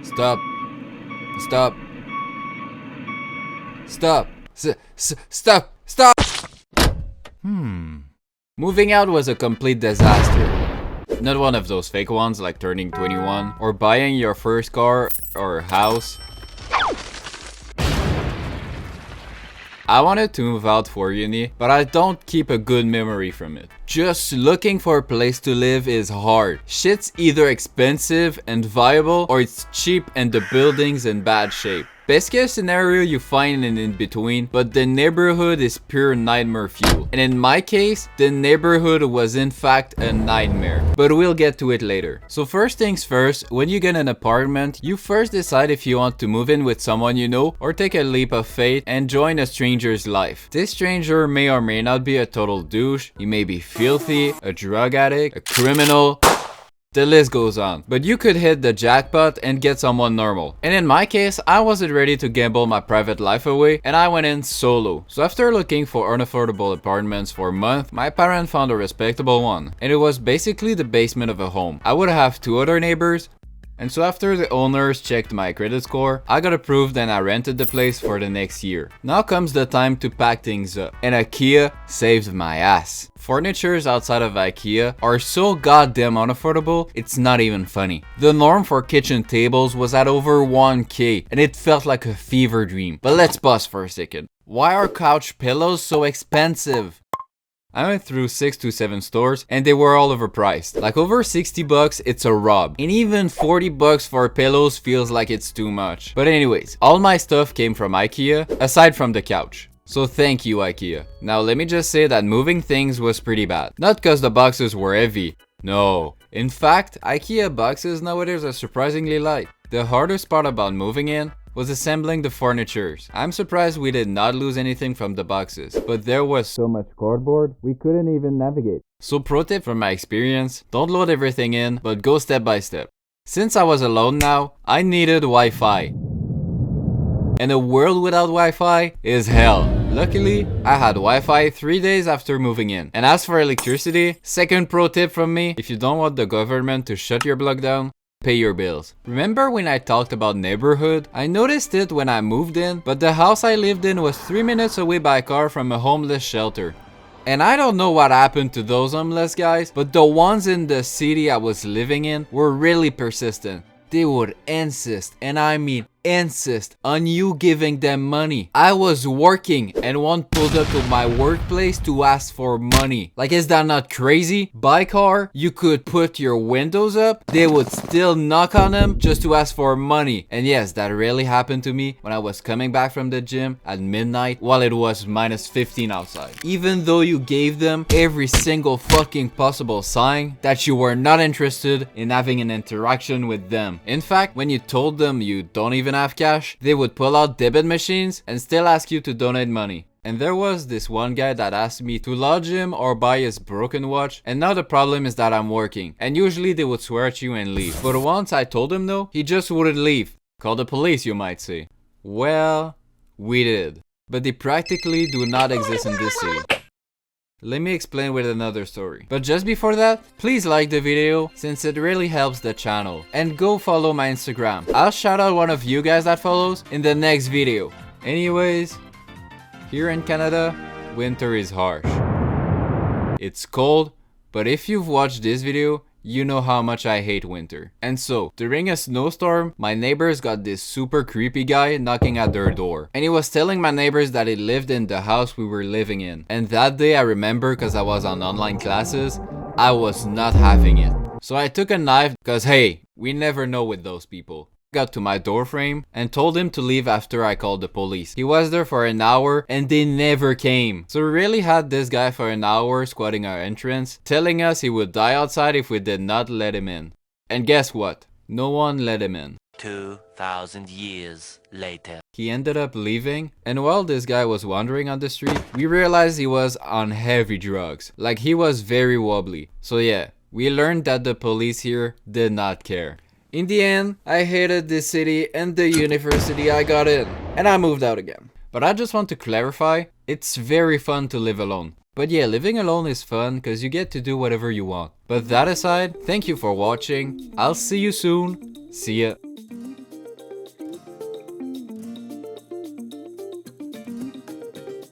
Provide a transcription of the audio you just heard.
Stop. Stop. Stop. Stop. Stop. Moving out was a complete disaster. Not one of those fake ones like turning 21 or buying your first car or house. I wanted to move out for uni, but I don't keep a good memory from it. Just looking for a place to live is hard. Shit's either expensive and viable, or it's cheap and the building's in bad shape. Best case scenario, you find an in-between, but the neighborhood is pure nightmare fuel. And in my case, the neighborhood was in fact a nightmare. But we'll get to it later. So first things first, when you get an apartment, you first decide if you want to move in with someone you know, or take a leap of faith and join a stranger's life. This stranger may or may not be a total douche, he may be filthy, a drug addict, a criminal. The list goes on, but you could hit the jackpot and get someone normal. And in my case, I wasn't ready to gamble my private life away and I went in solo. So after looking for unaffordable apartments for a month, my parents found a respectable one. And it was basically the basement of a home. I would have 2 other neighbors. And so after the owners checked my credit score, I got approved and I rented the place for the next year. Now comes the time to pack things up. And IKEA saved my ass. Furnitures outside of IKEA are so goddamn unaffordable, it's not even funny. The norm for kitchen tables was at over 1K and it felt like a fever dream. But let's pause for a second. Why are couch pillows so expensive? I went through 6 to 7 stores and they were all overpriced. Like over 60 bucks, it's a rob. And even 40 bucks for pillows feels like it's too much. But anyways, all my stuff came from IKEA, aside from the couch. So thank you IKEA. Now let me just say that moving things was pretty bad. Not cause the boxes were heavy. No. In fact, IKEA boxes nowadays are surprisingly light. The hardest part about moving in was assembling the furnitures. I'm surprised we did not lose anything from the boxes, but there was so much cardboard, we couldn't even navigate. So pro tip from my experience, don't load everything in, but go step by step. Since I was alone now, I needed Wi-Fi. And a world without Wi-Fi is hell. Luckily, I had Wi-Fi 3 days after moving in. And as for electricity, second pro tip from me, if you don't want the government to shut your block down, pay your bills. Remember when I talked about neighborhood? I noticed it when I moved in, but the house I lived in was 3 minutes away by car from a homeless shelter. And I don't know what happened to those homeless guys, but the ones in the city I was living in were really persistent. They would insist, and I mean insist, on you giving them money. I was working and one pulled up to my workplace to ask for money. Like, is that not crazy? By car, you could put your windows up, they would still knock on them just to ask for money. And yes, that really happened to me when I was coming back from the gym at midnight while it was minus 15 outside. Even though you gave them every single fucking possible sign that you were not interested in having an interaction with them. In fact, when you told them you don't even have cash, they would pull out debit machines and still ask you to donate money. And there was this one guy that asked me to lodge him or buy his broken watch, and now the problem is that I'm working, and usually they would swear at you and leave. But once I told him no, he just wouldn't leave. Call the police, you might say. Well, we did. But they practically do not exist in this city. Let me explain with another story. But just before that, please like the video since it really helps the channel. And go follow my Instagram. I'll shout out one of you guys that follows in the next video. Anyways, here in Canada, winter is harsh. It's cold, but if you've watched this video, you know how much I hate winter. And so, during a snowstorm, my neighbors got this super creepy guy knocking at their door. And he was telling my neighbors that he lived in the house we were living in. And that day I remember, cause I was on online classes, I was not having it. So I took a knife, cause hey, we never know with those people. Got to my door frame and told him to leave after I called the police. He was there for an hour and they never came. So we really had this guy for an hour squatting our entrance, telling us he would die outside if we did not let him in. And guess what? No one let him in. 2,000 years later. He ended up leaving, and while this guy was wandering on the street, we realized he was on heavy drugs. Like, he was very wobbly. So yeah, we learned that the police here did not care. In the end, I hated this city and the university I got in, and I moved out again. But I just want to clarify, it's very fun to live alone. But yeah, living alone is fun because you get to do whatever you want. But that aside, thank you for watching. I'll see you soon. See ya.